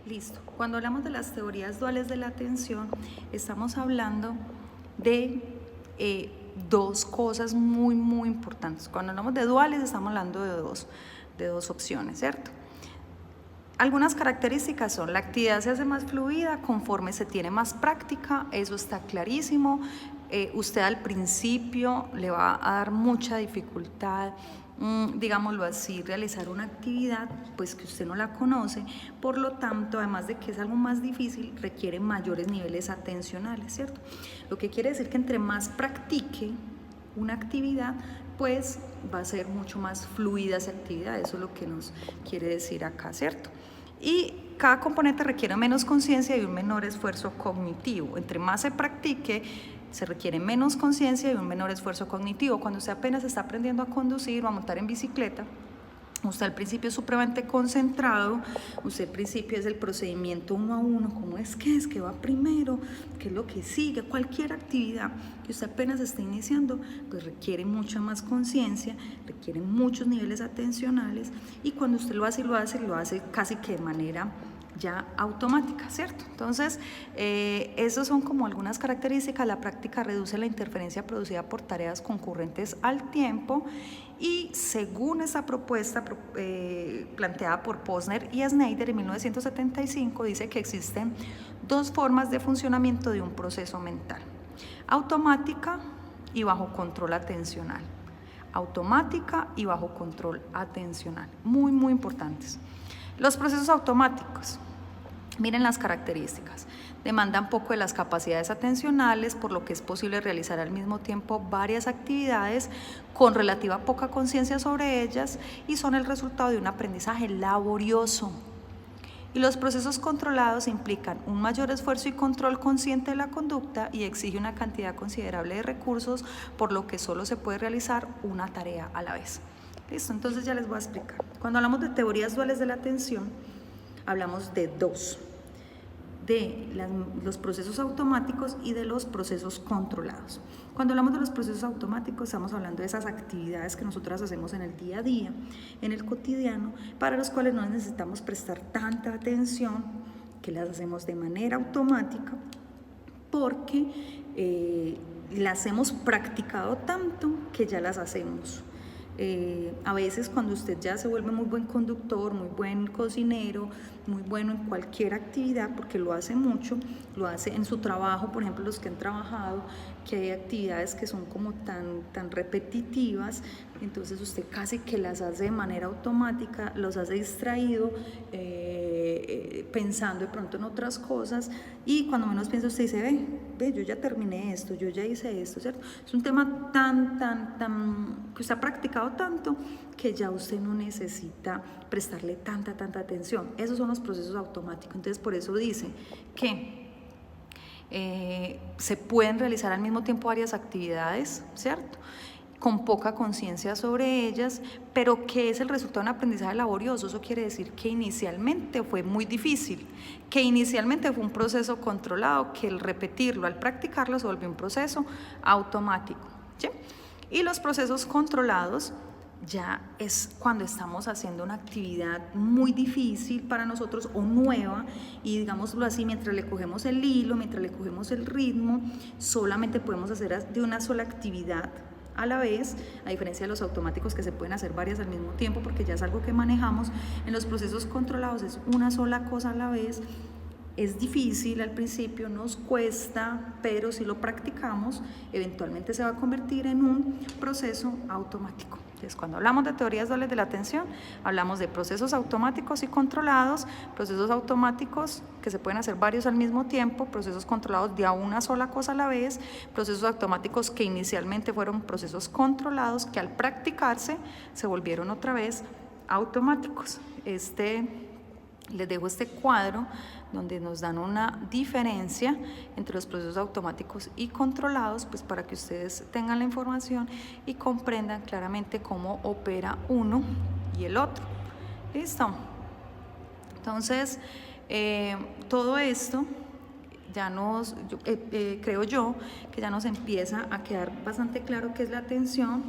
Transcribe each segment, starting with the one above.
Listo. Cuando hablamos de las teorías duales de la atención, estamos hablando de dos cosas muy importantes. Cuando hablamos de duales, estamos hablando de dos opciones, ¿cierto? Algunas características son: la actividad se hace más fluida conforme se tiene más práctica, eso está clarísimo. Usted al principio le va a dar mucha dificultad, digámoslo así, realizar una actividad pues que usted no la conoce, por lo tanto, además de que es algo más difícil, requiere mayores niveles atencionales, ¿cierto? Lo que quiere decir que entre más practique una actividad, pues va a ser mucho más fluida esa actividad. Eso es lo que nos quiere decir acá, ¿cierto? Y cada componente requiere menos conciencia y un menor esfuerzo cognitivo. Entre más se practique, se requiere menos conciencia y un menor esfuerzo cognitivo. Cuando usted apenas está aprendiendo a conducir o a montar en bicicleta, usted al principio es supremamente concentrado, usted al principio es el procedimiento uno a uno, cómo es que va primero, qué es lo que sigue. Cualquier actividad que usted apenas está iniciando, pues requiere mucha más conciencia, requiere muchos niveles atencionales, y cuando usted lo hace casi que de manera ya automática, ¿cierto? Entonces, esas son como algunas características. La práctica reduce la interferencia producida por tareas concurrentes al tiempo, y según esa propuesta planteada por Posner y Schneider en 1975, dice que existen dos formas de funcionamiento de un proceso mental: automática y bajo control atencional. Automática y bajo control atencional, muy importantes. Los procesos automáticos, miren las características: demandan poco de las capacidades atencionales, por lo que es posible realizar al mismo tiempo varias actividades con relativa poca conciencia sobre ellas, y son el resultado de un aprendizaje laborioso. Y los procesos controlados implican un mayor esfuerzo y control consciente de la conducta, y exige una cantidad considerable de recursos, por lo que solo se puede realizar una tarea a la vez. Listo, entonces ya les voy a explicar. Cuando hablamos de teorías duales de la atención, hablamos de dos: de los procesos automáticos y de los procesos controlados. Cuando hablamos de los procesos automáticos, estamos hablando de esas actividades que nosotras hacemos en el día a día, en el cotidiano, para los cuales no necesitamos prestar tanta atención, que las hacemos de manera automática, porque las hemos practicado tanto que ya las hacemos. A veces cuando usted ya se vuelve muy buen conductor, muy buen cocinero, muy bueno en cualquier actividad, porque lo hace mucho, lo hace en su trabajo, por ejemplo, los que han trabajado, que hay actividades que son como tan repetitivas, entonces usted casi que las hace de manera automática, los hace distraído, pensando de pronto en otras cosas, y cuando menos piensa usted dice, ve, yo ya terminé esto, yo ya hice esto, ¿cierto? Es un tema tan que usted ha practicado tanto que ya usted no necesita prestarle tanta atención. Esos son los procesos automáticos. Entonces, por eso dice que se pueden realizar al mismo tiempo varias actividades, ¿cierto?, con poca conciencia sobre ellas, pero que es el resultado de un aprendizaje laborioso. Eso quiere decir que inicialmente fue muy difícil, que inicialmente fue un proceso controlado, que al repetirlo, al practicarlo, se volvió un proceso automático, ¿sí? Y los procesos controlados ya es cuando estamos haciendo una actividad muy difícil para nosotros o nueva, y digámoslo así, mientras le cogemos el hilo, mientras le cogemos el ritmo, solamente podemos hacer de una sola actividad a la vez, a diferencia de los automáticos que se pueden hacer varias al mismo tiempo porque ya es algo que manejamos. En los procesos controlados es una sola cosa a la vez. Es difícil al principio, nos cuesta, pero si lo practicamos, eventualmente se va a convertir en un proceso automático. Entonces, cuando hablamos de teorías duales de la atención, hablamos de procesos automáticos y controlados, procesos automáticos que se pueden hacer varios al mismo tiempo, procesos controlados de a una sola cosa a la vez, procesos automáticos que inicialmente fueron procesos controlados, que al practicarse se volvieron otra vez automáticos. Les dejo este cuadro donde nos dan una diferencia entre los procesos automáticos y controlados, pues para que ustedes tengan la información y comprendan claramente cómo opera uno y el otro. ¿Listo? Entonces, todo esto creo yo, que ya nos empieza a quedar bastante claro qué es la atención.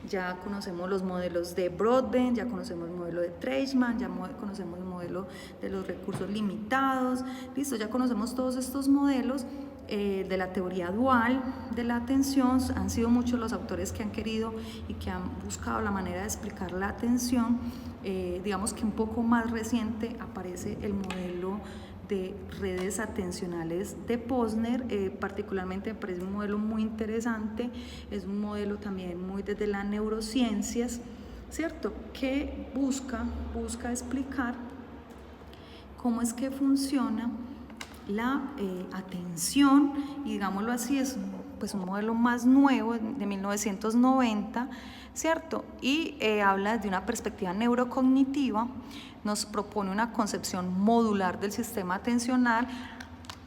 Ya conocemos los modelos de Broadbent, ya conocemos el modelo de Treisman, ya conocemos el modelo de los recursos limitados, listo, ya conocemos todos estos modelos de la teoría dual de la atención. Han sido muchos los autores que han querido y que han buscado la manera de explicar la atención. Digamos que un poco más reciente aparece el modelo de redes atencionales de Posner, particularmente me parece un modelo muy interesante, es un modelo también muy desde las neurociencias, ¿cierto? Que busca explicar cómo es que funciona la atención, y digámoslo así, es pues un modelo más nuevo de 1990, ¿cierto? Y habla de una perspectiva neurocognitiva, nos propone una concepción modular del sistema atencional.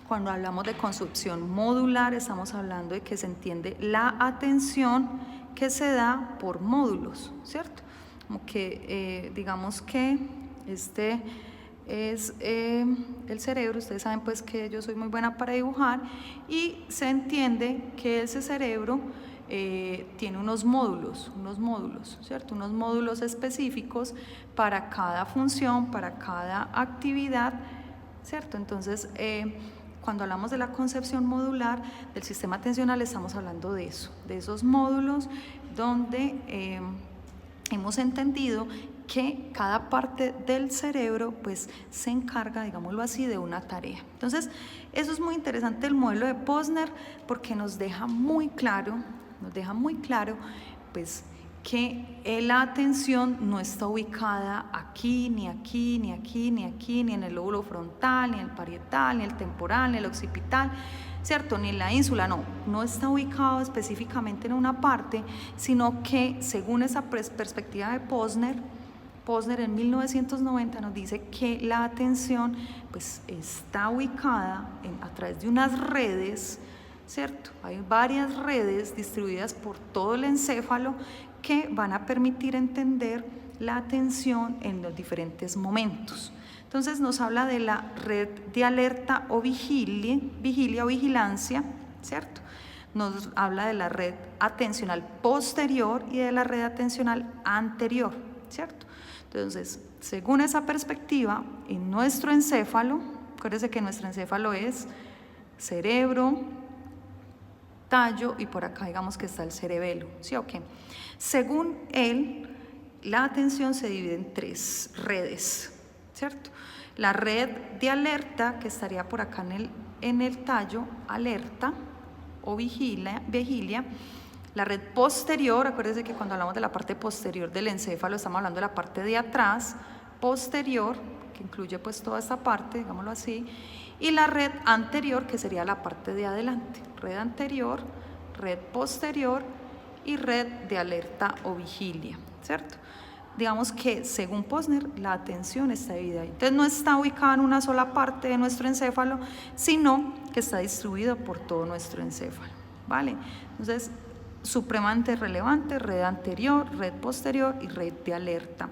Cuando hablamos de concepción modular, estamos hablando de que se entiende la atención que se da por módulos, ¿cierto? Como que digamos que este es el cerebro. Ustedes saben pues que yo soy muy buena para dibujar, y se entiende que ese cerebro tiene unos módulos, ¿cierto? Unos módulos específicos para cada función, para cada actividad, ¿cierto? Entonces, cuando hablamos de la concepción modular del sistema atencional, estamos hablando de eso, de esos módulos donde hemos entendido que cada parte del cerebro pues se encarga, digámoslo así, de una tarea. Entonces, eso es muy interesante el modelo de Posner, porque nos deja muy claro pues que la atención no está ubicada aquí, ni aquí, ni aquí, ni aquí, ni en el lóbulo frontal, ni en el parietal, ni el temporal, ni el occipital, ¿cierto? Ni en la ínsula, no está ubicado específicamente en una parte, sino que según esa perspectiva de Posner en 1990 nos dice que la atención pues está ubicada a través de unas redes, ¿cierto? Hay varias redes distribuidas por todo el encéfalo que van a permitir entender la atención en los diferentes momentos. Entonces nos habla de la red de alerta o vigilia o vigilancia, ¿cierto? Nos habla de la red atencional posterior y de la red atencional anterior, ¿cierto? Entonces, según esa perspectiva, en nuestro encéfalo, acuérdense que nuestro encéfalo es cerebro, tallo, y por acá digamos que está el cerebelo, ¿sí o qué? Según él, la atención se divide en 3 redes, ¿cierto? La red de alerta, que estaría por acá en el tallo, alerta o vigilia. La red posterior, acuérdense que cuando hablamos de la parte posterior del encéfalo, estamos hablando de la parte de atrás, posterior, que incluye pues toda esta parte, digámoslo así, y la red anterior, que sería la parte de adelante, red anterior, red posterior y red de alerta o vigilia, ¿cierto? Digamos que según Posner, la atención está dividida. Entonces no está ubicada en una sola parte de nuestro encéfalo, sino que está distribuido por todo nuestro encéfalo, ¿vale? Entonces, supremamente relevante, red anterior, red posterior y red de alerta.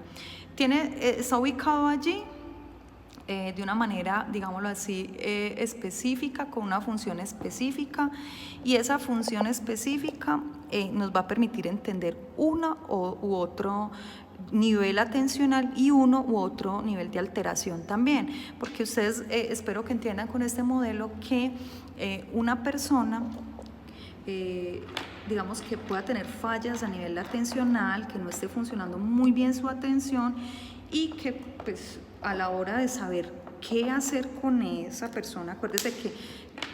Está ubicado allí de una manera, digámoslo así, específica, con una función específica, y esa función específica nos va a permitir entender uno u otro nivel atencional y uno u otro nivel de alteración también, porque ustedes espero que entiendan con este modelo que una persona digamos que pueda tener fallas a nivel atencional, que no esté funcionando muy bien su atención, y que pues a la hora de saber qué hacer con esa persona, acuérdese que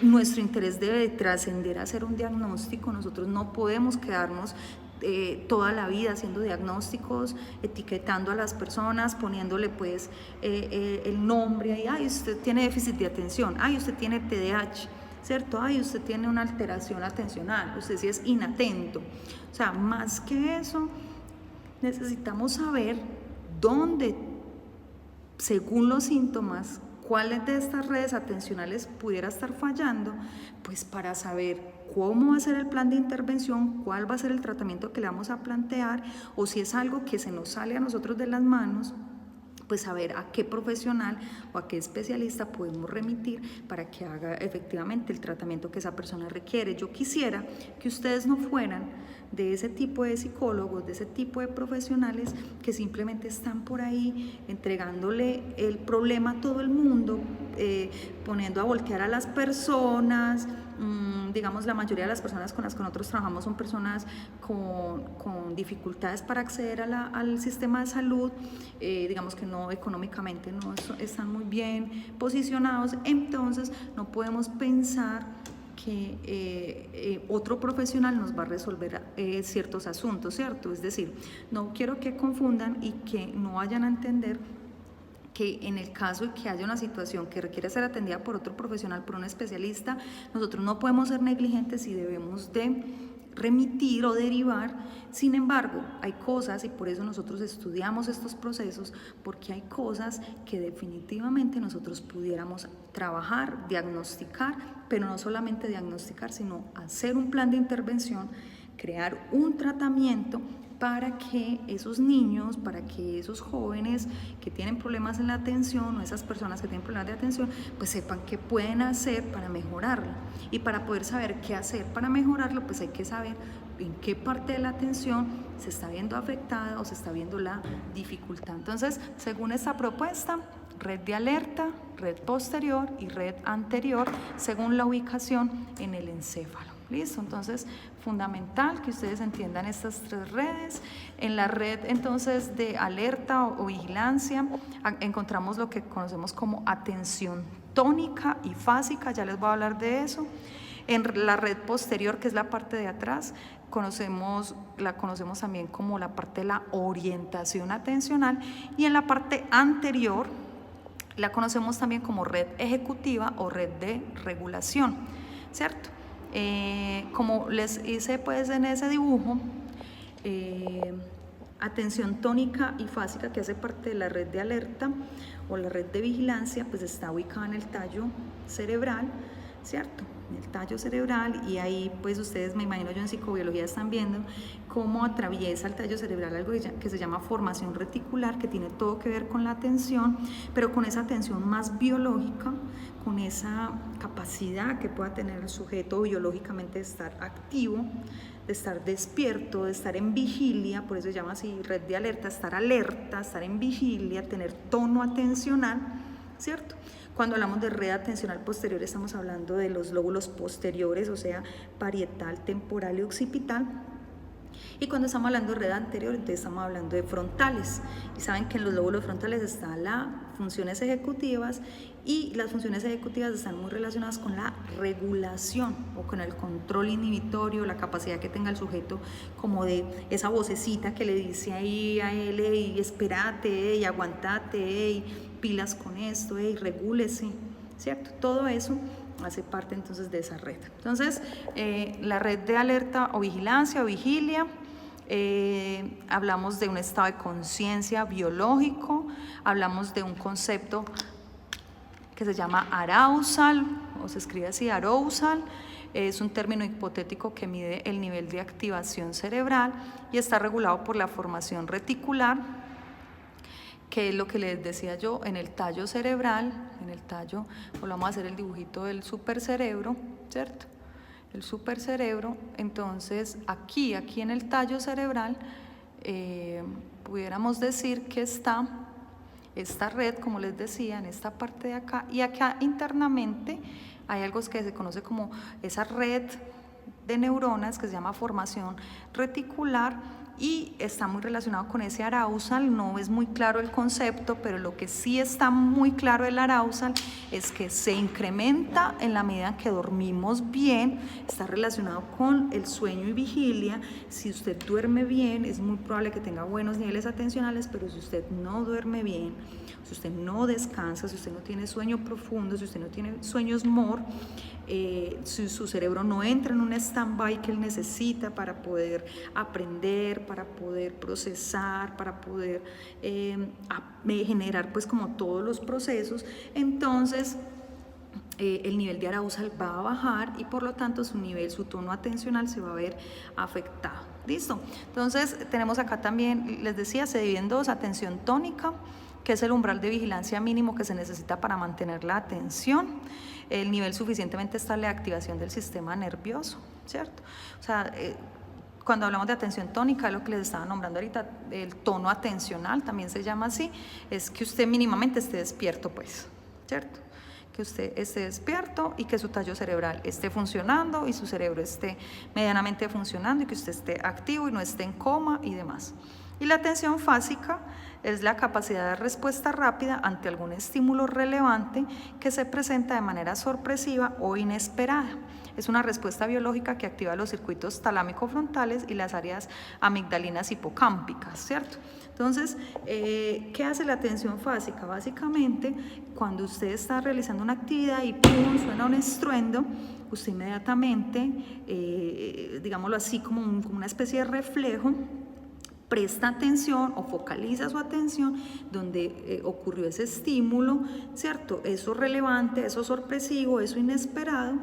nuestro interés debe de trascender a hacer un diagnóstico. Nosotros no podemos quedarnos toda la vida haciendo diagnósticos, etiquetando a las personas, poniéndole pues el nombre ahí, ay, usted tiene déficit de atención, ay, usted tiene TDAH, ¿cierto? Ay, usted tiene una alteración atencional, usted sí es inatento. O sea, más que eso, necesitamos saber dónde, según los síntomas, cuáles de estas redes atencionales pudiera estar fallando, pues para saber cómo va a ser el plan de intervención, cuál va a ser el tratamiento que le vamos a plantear, o si es algo que se nos sale a nosotros de las manos, pues saber a qué profesional o a qué especialista podemos remitir para que haga efectivamente el tratamiento que esa persona requiere. Yo quisiera que ustedes no fueran de ese tipo de psicólogos, de ese tipo de profesionales que simplemente están por ahí entregándole el problema a todo el mundo, poniendo a voltear a las personas. Digamos, la mayoría de las personas con las que nosotros trabajamos son personas con dificultades para acceder al sistema de salud, digamos que no económicamente no están muy bien posicionados, entonces no podemos pensar que otro profesional nos va a resolver ciertos asuntos, ¿cierto? Es decir, no quiero que confundan y que no vayan a entender que en el caso de que haya una situación que requiera ser atendida por otro profesional, por un especialista, nosotros no podemos ser negligentes y debemos de remitir o derivar. Sin embargo, hay cosas, y por eso nosotros estudiamos estos procesos, porque hay cosas que definitivamente nosotros pudiéramos trabajar, diagnosticar, pero no solamente diagnosticar, sino hacer un plan de intervención, crear un tratamiento para que esos niños, para que esos jóvenes que tienen problemas en la atención o esas personas que tienen problemas de atención, pues sepan qué pueden hacer para mejorarlo. Y para poder saber qué hacer para mejorarlo, pues hay que saber en qué parte de la atención se está viendo afectada o se está viendo la dificultad. Entonces, según esta propuesta, red de alerta, red posterior y red anterior, según la ubicación en el encéfalo. ¿Listo? Entonces, fundamental que ustedes entiendan estas tres redes. En la red, entonces, de alerta o vigilancia, encontramos lo que conocemos como atención tónica y fásica, ya les voy a hablar de eso. En la red posterior, que es la parte de atrás, la conocemos también como la parte de la orientación atencional, y en la parte anterior la conocemos también como red ejecutiva o red de regulación, ¿cierto? Como les hice pues en ese dibujo, atención tónica y fásica, que hace parte de la red de alerta o la red de vigilancia, pues está ubicada en el tallo cerebral, ¿cierto? En el tallo cerebral, y ahí pues ustedes, me imagino yo en psicobiología están viendo cómo atraviesa el tallo cerebral algo que se llama formación reticular, que tiene todo que ver con la atención, pero con esa atención más biológica, con esa capacidad que pueda tener el sujeto biológicamente de estar activo, de estar despierto, de estar en vigilia, por eso se llama así red de alerta, estar en vigilia, tener tono atencional, ¿cierto? Cuando hablamos de red atencional posterior estamos hablando de los lóbulos posteriores, o sea, parietal, temporal y occipital. Y cuando estamos hablando de red anterior, entonces estamos hablando de frontales. Y saben que en los lóbulos frontales están las funciones ejecutivas, y las funciones ejecutivas están muy relacionadas con la regulación o con el control inhibitorio, la capacidad que tenga el sujeto como de esa vocecita que le dice ahí a él, y espérate, y aguantate, y pilas con esto, y regúlese, ¿cierto? Todo eso hace parte entonces de esa red. Entonces, la red de alerta o vigilancia o vigilia, hablamos de un estado de conciencia biológico, hablamos de un concepto que se llama arousal, o se escribe así, arousal. Es un término hipotético que mide el nivel de activación cerebral y está regulado por la formación reticular, que es lo que les decía yo, en el tallo cerebral, en el tallo, volvamos a hacer el dibujito del supercerebro, ¿cierto? El supercerebro, entonces aquí en el tallo cerebral, pudiéramos decir que está esta red, como les decía, en esta parte de acá, y acá internamente hay algo que se conoce como esa red de neuronas que se llama formación reticular, y está muy relacionado con ese arousal. No es muy claro el concepto, pero lo que sí está muy claro del arousal es que se incrementa en la medida en que dormimos bien, está relacionado con el sueño y vigilia. Si usted duerme bien, es muy probable que tenga buenos niveles atencionales, pero si usted no duerme bien, si usted no descansa, si usted no tiene sueño profundo, si usted no tiene sueños MOR, si su cerebro no entra en un stand-by que él necesita para poder aprender, para poder procesar, para poder generar pues como todos los procesos, entonces el nivel de arousal va a bajar y por lo tanto su tono atencional se va a ver afectado. ¿Listo? Entonces tenemos acá también, les decía, se divide en dos: atención tónica, que es el umbral de vigilancia mínimo que se necesita para mantener la atención, el nivel suficientemente estable de activación del sistema nervioso, ¿cierto? O sea, cuando hablamos de atención tónica, lo que les estaba nombrando ahorita, el tono atencional también se llama así, es que usted mínimamente esté despierto, pues, ¿cierto? Que usted esté despierto y que su tallo cerebral esté funcionando y su cerebro esté medianamente funcionando y que usted esté activo y no esté en coma y demás. Y la atención fásica es la capacidad de respuesta rápida ante algún estímulo relevante que se presenta de manera sorpresiva o inesperada. Es una respuesta biológica que activa los circuitos talámico-frontales y las áreas amigdalinas hipocámpicas, ¿cierto? Entonces, ¿qué hace la atención fásica? Básicamente, cuando usted está realizando una actividad y ¡pum!, suena un estruendo, usted inmediatamente, digámoslo así, como una especie de reflejo, presta atención o focaliza su atención donde ocurrió ese estímulo, ¿cierto? Eso relevante, eso sorpresivo, eso inesperado,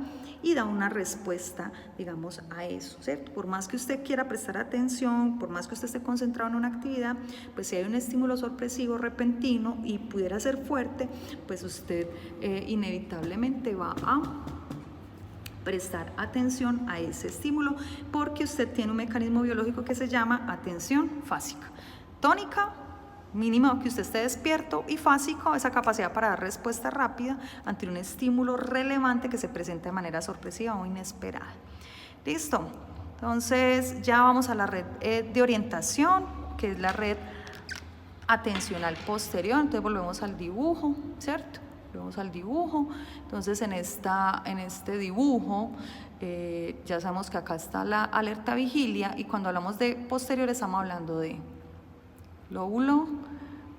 y da una respuesta, digamos, a eso, ¿cierto? Por más que usted quiera prestar atención, por más que usted esté concentrado en una actividad, pues si hay un estímulo sorpresivo, repentino y pudiera ser fuerte, pues usted inevitablemente va a prestar atención a ese estímulo porque usted tiene un mecanismo biológico que se llama atención fásica. Tónica, mínimo que usted esté despierto, y fásico, esa capacidad para dar respuesta rápida ante un estímulo relevante que se presenta de manera sorpresiva o inesperada. ¿Listo? Entonces ya vamos a la red de orientación, que es la red atencional posterior. Entonces volvemos al dibujo, ¿cierto? Volvemos al dibujo. Entonces en este dibujo ya sabemos que acá está la alerta vigilia, y cuando hablamos de posterior estamos hablando de lóbulo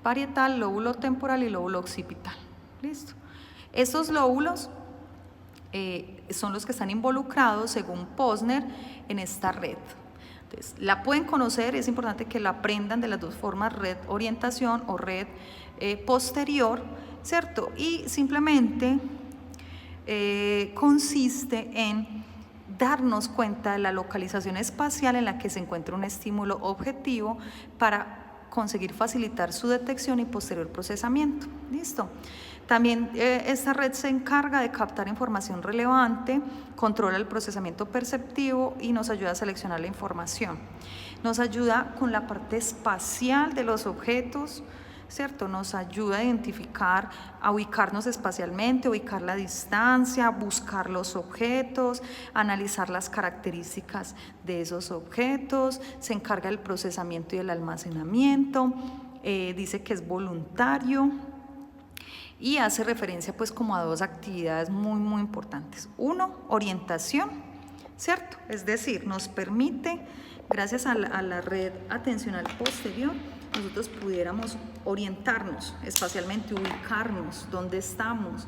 parietal, lóbulo temporal y lóbulo occipital. ¿Listo? Estos lóbulos son los que están involucrados, según Posner, en esta red. Entonces, la pueden conocer, es importante que la aprendan de las dos formas, red orientación o red posterior, ¿cierto? Y simplemente consiste en darnos cuenta de la localización espacial en la que se encuentra un estímulo objetivo para conseguir facilitar su detección y posterior procesamiento. ¿Listo? También esta red se encarga de captar información relevante, controla el procesamiento perceptivo y nos ayuda a seleccionar la información. Nos ayuda con la parte espacial de los objetos, ¿cierto? Nos ayuda a identificar, a ubicarnos espacialmente, ubicar la distancia, buscar los objetos, analizar las características de esos objetos, se encarga del procesamiento y del almacenamiento, dice que es voluntario y hace referencia pues como a dos actividades muy importantes. Uno, orientación, ¿cierto? Es decir, nos permite, gracias a la red atencional posterior, nosotros pudiéramos orientarnos espacialmente, ubicarnos, dónde estamos,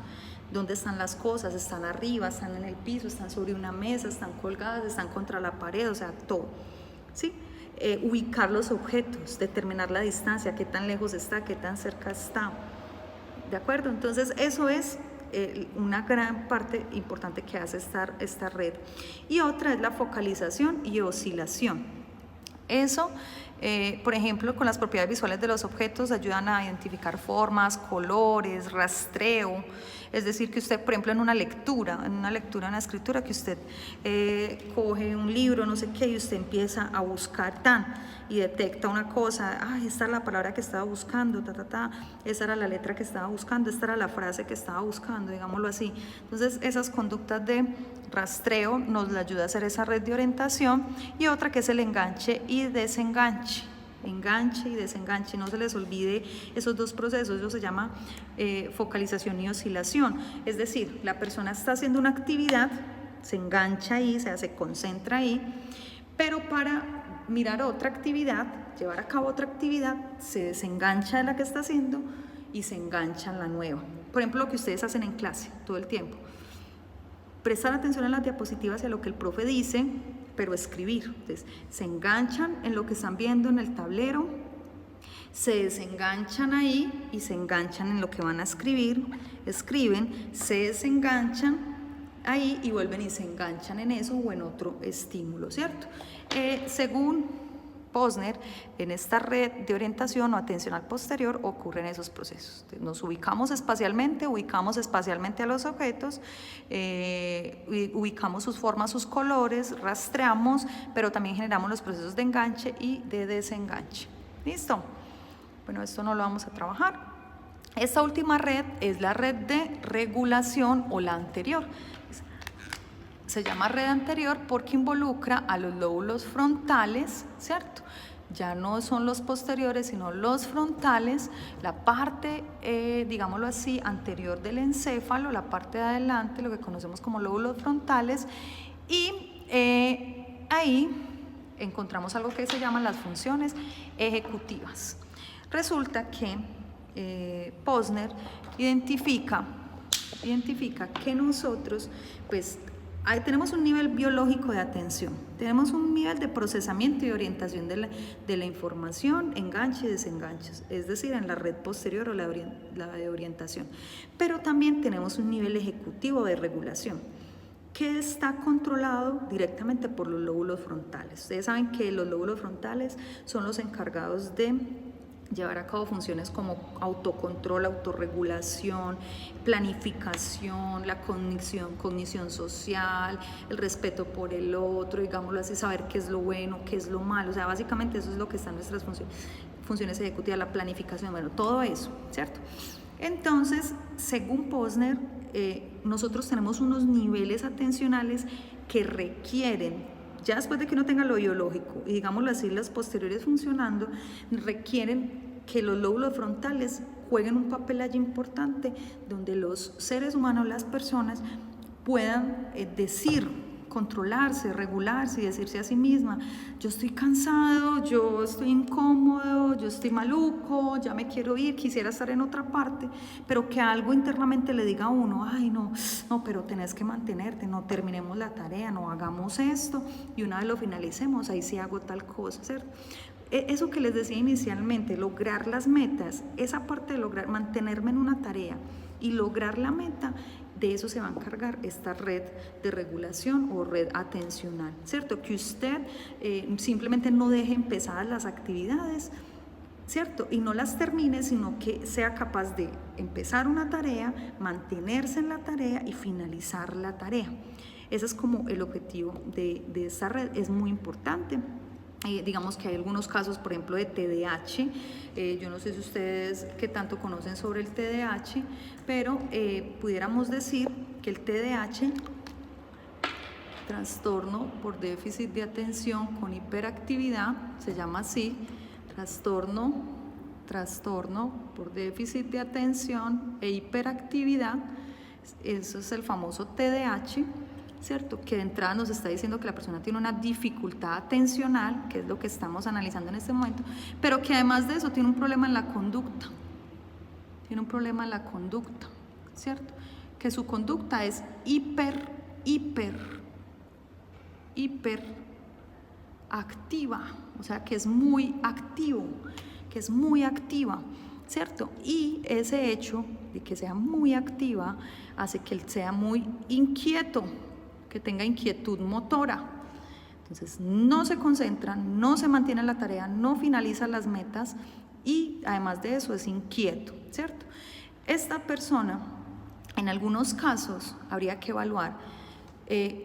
dónde están las cosas, están arriba, están en el piso, están sobre una mesa, están colgadas, están contra la pared, o sea, todo, ¿sí? Ubicar los objetos, determinar la distancia, qué tan lejos está, qué tan cerca está, ¿de acuerdo? Entonces eso es una gran parte importante que hace esta red. Y otra es la focalización y oscilación. Eso, por ejemplo, con las propiedades visuales de los objetos ayudan a identificar formas, colores, rastreo. Es decir, que usted, por ejemplo, en una lectura, en una escritura, que usted coge un libro, no sé qué, y usted empieza a buscar y detecta una cosa, esta es la palabra que estaba buscando, esa era la letra que estaba buscando, esta era la frase que estaba buscando, digámoslo así. Entonces, esas conductas de rastreo nos la ayuda a hacer esa red de orientación. Y otra que es el enganche y desenganche. Enganche y desenganche, no se les olvide esos dos procesos. Eso se llama focalización y oscilación. Es decir, la persona está haciendo una actividad, se engancha ahí, o sea, se concentra ahí, pero para mirar otra actividad, llevar a cabo otra actividad, se desengancha de la que está haciendo y se engancha en la nueva. Por ejemplo, lo que ustedes hacen en clase todo el tiempo, prestar atención a las diapositivas y a lo que el profe dice, pero escribir. Entonces, se enganchan en lo que están viendo en el tablero, se desenganchan ahí y se enganchan en lo que van a escribir, escriben, se desenganchan ahí y vuelven y se enganchan en eso o en otro estímulo, ¿cierto? Según Posner, en esta red de orientación o atencional posterior ocurren esos procesos. Nos ubicamos espacialmente a los objetos, ubicamos sus formas, sus colores, rastreamos, pero también generamos los procesos de enganche y de desenganche. ¿Listo? Bueno, esto no lo vamos a trabajar. Esta última red es la red de regulación o la anterior. Se llama red anterior porque involucra a los lóbulos frontales, ¿cierto? Ya no son los posteriores, sino los frontales, la parte, digámoslo así, anterior del encéfalo, la parte de adelante, lo que conocemos como lóbulos frontales, y ahí encontramos algo que se llaman las funciones ejecutivas. Resulta que Posner identifica que nosotros, pues, ahí tenemos un nivel biológico de atención, tenemos un nivel de procesamiento y orientación de la información, enganche y desenganches, es decir, en la red posterior o la de orientación. Pero también tenemos un nivel ejecutivo de regulación, que está controlado directamente por los lóbulos frontales. Ustedes saben que los lóbulos frontales son los encargados de llevar a cabo funciones como autocontrol, autorregulación, planificación, la cognición social, el respeto por el otro, digámoslo así, saber qué es lo bueno, qué es lo malo. O sea, básicamente eso es lo que están nuestras funciones ejecutivas, la planificación, bueno, todo eso, ¿cierto? Entonces, según Posner, nosotros tenemos unos niveles atencionales que requieren, ya después de que uno tenga lo biológico y digámoslo así, las posteriores funcionando, requieren que los lóbulos frontales jueguen un papel allí importante, donde los seres humanos, las personas, puedan controlarse, regularse y decirse a sí misma: yo estoy cansado, yo estoy incómodo, yo estoy maluco, ya me quiero ir, quisiera estar en otra parte, pero que algo internamente le diga a uno: ay, no, pero tenés que mantenerte, no terminemos la tarea, no hagamos esto, y una vez lo finalicemos, ahí sí hago tal cosa, ¿cierto? Eso que les decía inicialmente, lograr las metas, esa parte de lograr mantenerme en una tarea y lograr la meta, de eso se va a encargar esta red de regulación o red atencional, ¿cierto? Que usted simplemente no deje empezadas las actividades, ¿cierto? Y no las termine, sino que sea capaz de empezar una tarea, mantenerse en la tarea y finalizar la tarea. Ese es como el objetivo de esta red, es muy importante. Digamos que hay algunos casos, por ejemplo, de TDAH. Yo no sé si ustedes qué tanto conocen sobre el TDAH, pero pudiéramos decir que el TDAH, trastorno por déficit de atención con hiperactividad, se llama así, trastorno por déficit de atención e hiperactividad, eso es el famoso TDAH, ¿cierto? Que de entrada nos está diciendo que la persona tiene una dificultad atencional, que es lo que estamos analizando en este momento, pero que además de eso tiene un problema en la conducta, ¿cierto? Que su conducta es hiper activa, o sea, que es muy activo, que es muy activa, ¿cierto? Y ese hecho de que sea muy activa hace que él sea muy inquieto, que tenga inquietud motora. Entonces no se concentra, no se mantiene en la tarea, no finaliza las metas y además de eso es inquieto, ¿cierto? Esta persona, en algunos casos, habría que evaluar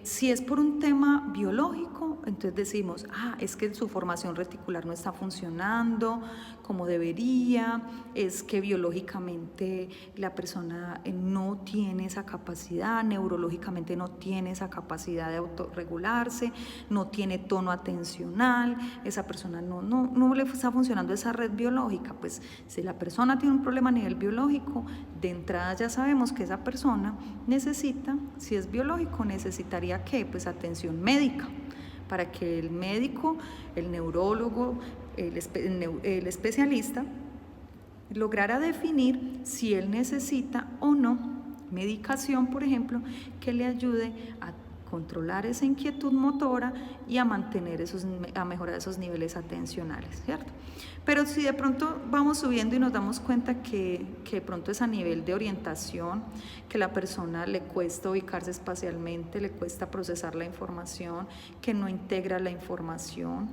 si es por un tema biológico, entonces decimos: es que su formación reticular no está funcionando como debería, es que biológicamente la persona no tiene esa capacidad, neurológicamente no tiene esa capacidad de autorregularse, no tiene tono atencional, esa persona no le está funcionando esa red biológica. Pues si la persona tiene un problema a nivel biológico, de entrada ya sabemos que esa persona necesita, si es biológico, necesitaría ¿qué? Pues atención médica, para que el médico, el neurólogo, el especialista lograra definir si él necesita o no medicación, por ejemplo, que le ayude a controlar esa inquietud motora y a mejorar esos niveles atencionales, ¿cierto? Pero si de pronto vamos subiendo y nos damos cuenta que de pronto es a nivel de orientación, que la persona le cuesta ubicarse espacialmente, le cuesta procesar la información, que no integra la información,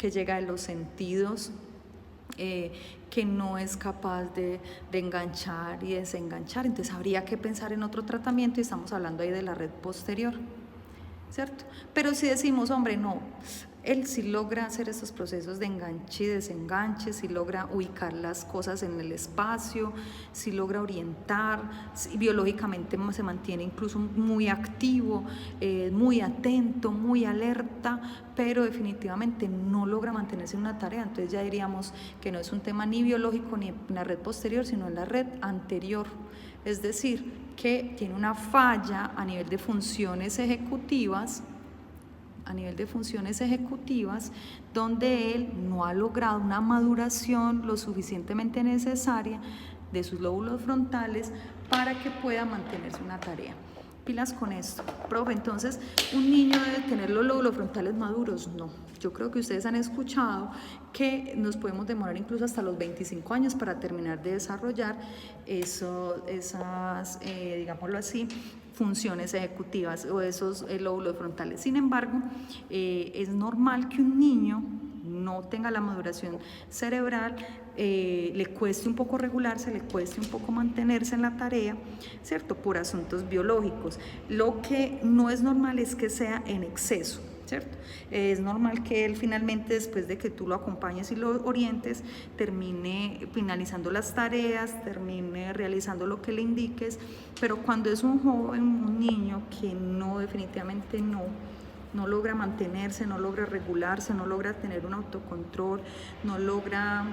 que llega de los sentidos, que no es capaz de enganchar y desenganchar. Entonces habría que pensar en otro tratamiento, y estamos hablando ahí de la red posterior, ¿cierto? Pero si decimos, hombre, no, él sí logra hacer estos procesos de enganche y desenganche, sí logra ubicar las cosas en el espacio, sí logra orientar, sí, biológicamente se mantiene incluso muy activo, muy atento, muy alerta, pero definitivamente no logra mantenerse en una tarea. Entonces ya diríamos que no es un tema ni biológico ni en la red posterior, sino en la red anterior. Es decir, que tiene una falla a nivel de funciones ejecutivas, donde él no ha logrado una maduración lo suficientemente necesaria de sus lóbulos frontales para que pueda mantenerse una tarea. Pilas con esto, profe. Entonces, ¿un niño debe tener los lóbulos frontales maduros? No. Yo creo que ustedes han escuchado que nos podemos demorar incluso hasta los 25 años para terminar de desarrollar esas, digámoslo así, funciones ejecutivas o esos lóbulos frontales. Sin embargo, es normal que un niño no tenga la maduración cerebral, le cueste un poco regularse, le cueste un poco mantenerse en la tarea, ¿cierto? Por asuntos biológicos. Lo que no es normal es que sea en exceso, ¿cierto? Es normal que él finalmente, después de que tú lo acompañes y lo orientes, termine finalizando las tareas, termine realizando lo que le indiques, pero cuando es un joven, un niño que no, definitivamente no logra mantenerse, no logra regularse, no logra tener un autocontrol, no logra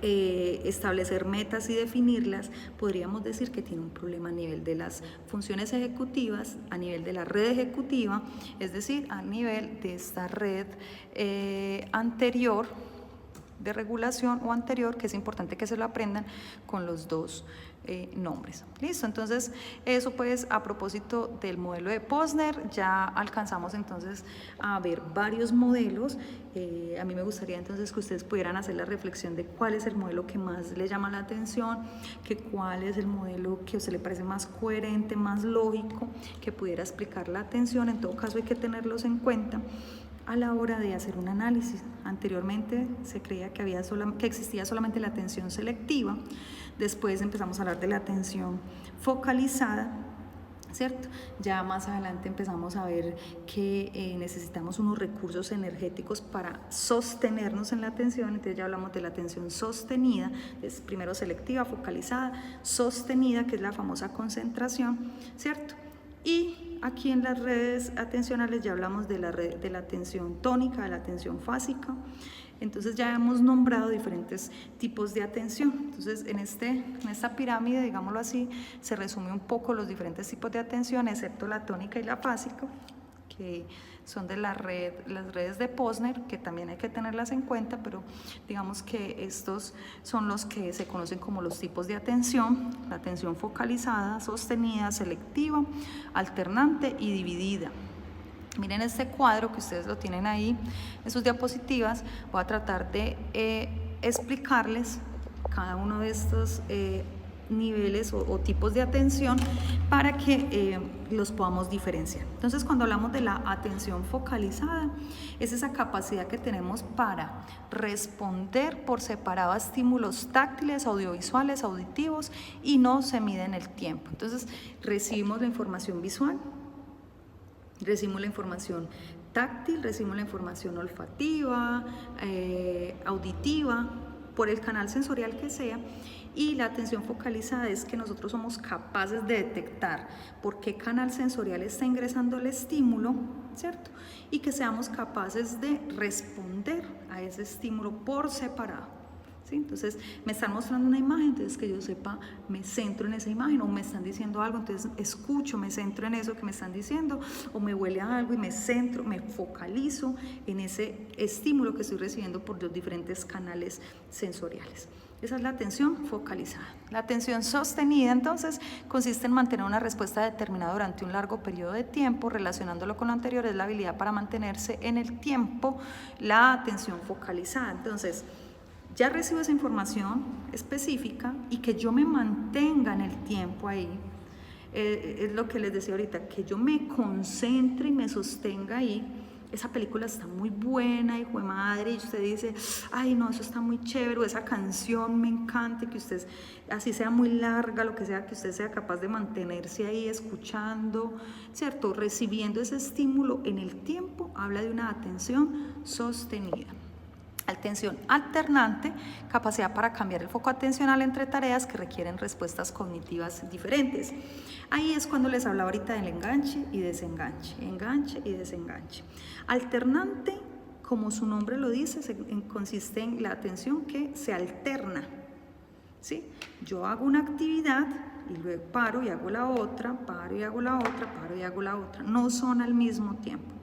establecer metas y definirlas, podríamos decir que tiene un problema a nivel de las funciones ejecutivas, a nivel de la red ejecutiva, es decir, a nivel de esta red anterior de regulación o anterior, que es importante que se lo aprendan con los dos nombres. Listo, entonces eso pues a propósito del modelo de Posner. Ya alcanzamos entonces a ver varios modelos. A mí me gustaría entonces que ustedes pudieran hacer la reflexión de cuál es el modelo que más les llama la atención, que cuál es el modelo que a usted le parece más coherente, más lógico, que pudiera explicar la atención. En todo caso hay que tenerlos en cuenta a la hora de hacer un análisis. Anteriormente se creía que existía solamente la atención selectiva, después empezamos a hablar de la atención focalizada, ¿cierto? Ya más adelante empezamos a ver que necesitamos unos recursos energéticos para sostenernos en la atención. Entonces ya hablamos de la atención sostenida, es primero selectiva, focalizada, sostenida, que es la famosa concentración, ¿cierto? Y aquí en las redes atencionales ya hablamos de la red de la atención tónica, de la atención fásica. Entonces ya hemos nombrado diferentes tipos de atención. Entonces en esta pirámide, digámoslo así, se resume un poco los diferentes tipos de atención, excepto la tónica y la fásica, que son de las redes de Posner, que también hay que tenerlas en cuenta, pero digamos que estos son los que se conocen como los tipos de atención: la atención focalizada, sostenida, selectiva, alternante y dividida. Miren este cuadro que ustedes lo tienen ahí en sus diapositivas. Voy a tratar de explicarles cada uno de estos niveles o tipos de atención para que los podamos diferenciar. Entonces, cuando hablamos de la atención focalizada, es esa capacidad que tenemos para responder por separado a estímulos táctiles, audiovisuales, auditivos, y no se mide en el tiempo. Entonces, recibimos la información visual, recibimos la información táctil, recibimos la información olfativa, auditiva, por el canal sensorial que sea. Y la atención focalizada es que nosotros somos capaces de detectar por qué canal sensorial está ingresando el estímulo, ¿cierto? Y que seamos capaces de responder a ese estímulo por separado, ¿sí? Entonces me están mostrando una imagen, entonces que yo sepa, me centro en esa imagen, o me están diciendo algo, entonces escucho, me centro en eso que me están diciendo, o me huele a algo y me centro, me focalizo en ese estímulo que estoy recibiendo por los diferentes canales sensoriales. Esa es la atención focalizada. La atención sostenida, entonces, consiste en mantener una respuesta determinada durante un largo periodo de tiempo. Relacionándolo con lo anterior, es la habilidad para mantenerse en el tiempo. La atención focalizada, entonces, ya recibo esa información específica y que yo me mantenga en el tiempo ahí. Es lo que les decía ahorita, que yo me concentre y me sostenga ahí. esa película está muy buena, hijo de madre, y usted dice, ay no, eso está muy chévere, o esa canción me encanta, que usted, así sea muy larga, lo que sea, que usted sea capaz de mantenerse ahí escuchando, ¿cierto? Recibiendo ese estímulo en el tiempo, habla de una atención sostenida. Atención alternante, capacidad para cambiar el foco atencional entre tareas que requieren respuestas cognitivas diferentes. Ahí es cuando les hablaba ahorita del enganche y desenganche, enganche y desenganche. Alternante, como su nombre lo dice, consiste en la atención que se alterna, ¿sí? Yo hago una actividad y luego paro y hago la otra, paro y hago la otra, paro y hago la otra. No son al mismo tiempo.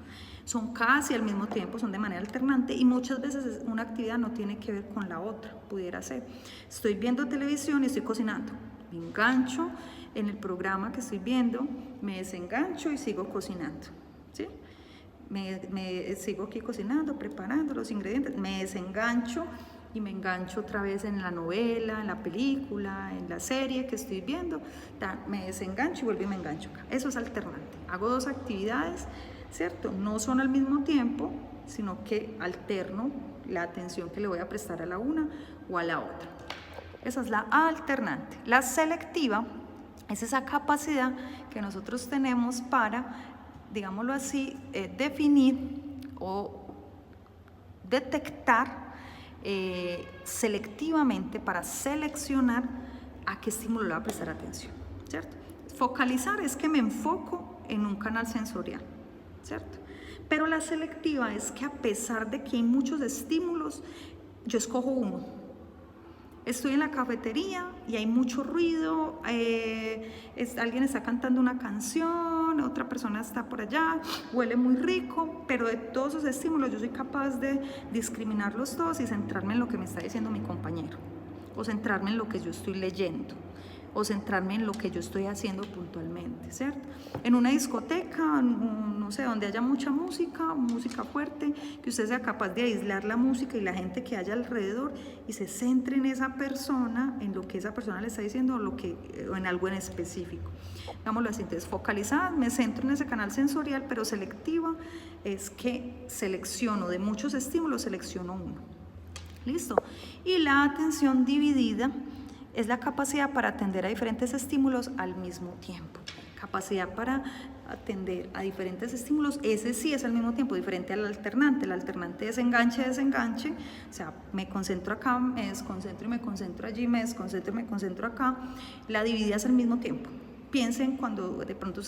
Son casi al mismo tiempo, son de manera alternante y muchas veces una actividad no tiene que ver con la otra, pudiera ser. Estoy viendo televisión y estoy cocinando, me engancho en el programa que estoy viendo, me desengancho y sigo cocinando, ¿sí? Me sigo aquí cocinando, preparando los ingredientes, me desengancho y me engancho otra vez en la novela, en la película, en la serie que estoy viendo, me desengancho y vuelvo y me engancho acá. Eso es alternante. Hago dos actividades, ¿cierto? No son al mismo tiempo, sino que alterno la atención que le voy a prestar a la una o a la otra. Esa es la alternante. La selectiva es esa capacidad que nosotros tenemos para, digámoslo así, definir o detectar selectivamente, para seleccionar a qué estímulo le voy a prestar atención, ¿cierto? Focalizar es que me enfoco en un canal sensorial, ¿cierto? Pero la selectiva es que a pesar de que hay muchos estímulos, yo escojo uno. Estoy en la cafetería y hay mucho ruido, alguien está cantando una canción, otra persona está por allá, huele muy rico, pero de todos esos estímulos yo soy capaz de discriminarlos todos y centrarme en lo que me está diciendo mi compañero, o centrarme en lo que yo estoy leyendo, o centrarme en lo que yo estoy haciendo puntualmente, ¿cierto? En una discoteca, no sé, donde haya mucha música, música fuerte, que usted sea capaz de aislar la música y la gente que haya alrededor y se centre en esa persona, en lo que esa persona le está diciendo o en algo en específico. Digámoslo así, entonces focalizada, me centro en ese canal sensorial, pero selectiva es que selecciono de muchos estímulos, selecciono uno. ¿Listo? Y la atención dividida es la capacidad para atender a diferentes estímulos al mismo tiempo. Capacidad para atender a diferentes estímulos, ese sí es al mismo tiempo, diferente al alternante. El alternante es enganche, desenganche, o sea, me concentro acá, me desconcentro y me concentro allí, me desconcentro y me concentro acá. La dividida es al mismo tiempo. Piensen cuando de pronto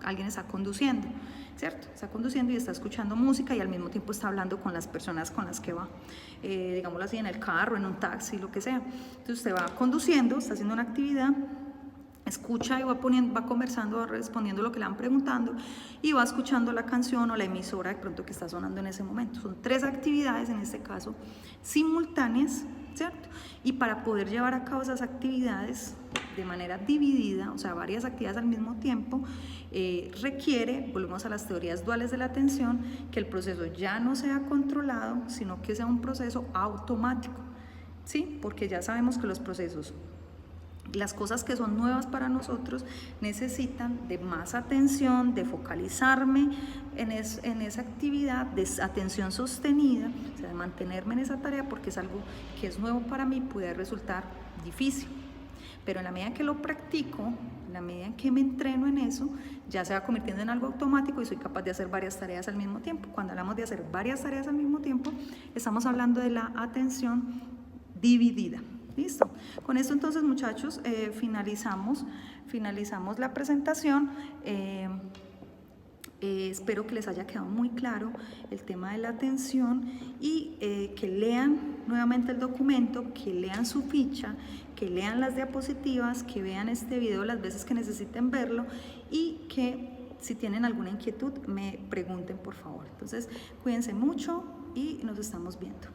alguien está conduciendo, ¿cierto? Está conduciendo y está escuchando música y al mismo tiempo está hablando con las personas con las que va, digámoslo así, en el carro, en un taxi, lo que sea. Entonces usted va conduciendo, está haciendo una actividad, escucha y va conversando, va respondiendo lo que le van preguntando y va escuchando la canción o la emisora de pronto que está sonando en ese momento. Son 3 actividades en este caso simultáneas, ¿cierto? Y para poder llevar a cabo esas actividades de manera dividida, o sea, varias actividades al mismo tiempo, requiere, volvemos a las teorías duales de la atención, que el proceso ya no sea controlado, sino que sea un proceso automático, ¿sí? Porque ya sabemos que los procesos, las cosas que son nuevas para nosotros necesitan de más atención, de focalizarme en esa actividad, de atención sostenida, o sea, de mantenerme en esa tarea porque es algo que es nuevo para mí, puede resultar difícil. Pero en la medida que lo practico, en la medida en que me entreno en eso, ya se va convirtiendo en algo automático y soy capaz de hacer varias tareas al mismo tiempo. Cuando hablamos de hacer varias tareas al mismo tiempo, estamos hablando de la atención dividida. ¿Listo? Con esto entonces, muchachos, finalizamos la presentación. Espero que les haya quedado muy claro el tema de la atención y que lean nuevamente el documento, que lean su ficha, que lean las diapositivas, que vean este video las veces que necesiten verlo y que si tienen alguna inquietud me pregunten, por favor. Entonces, cuídense mucho y nos estamos viendo.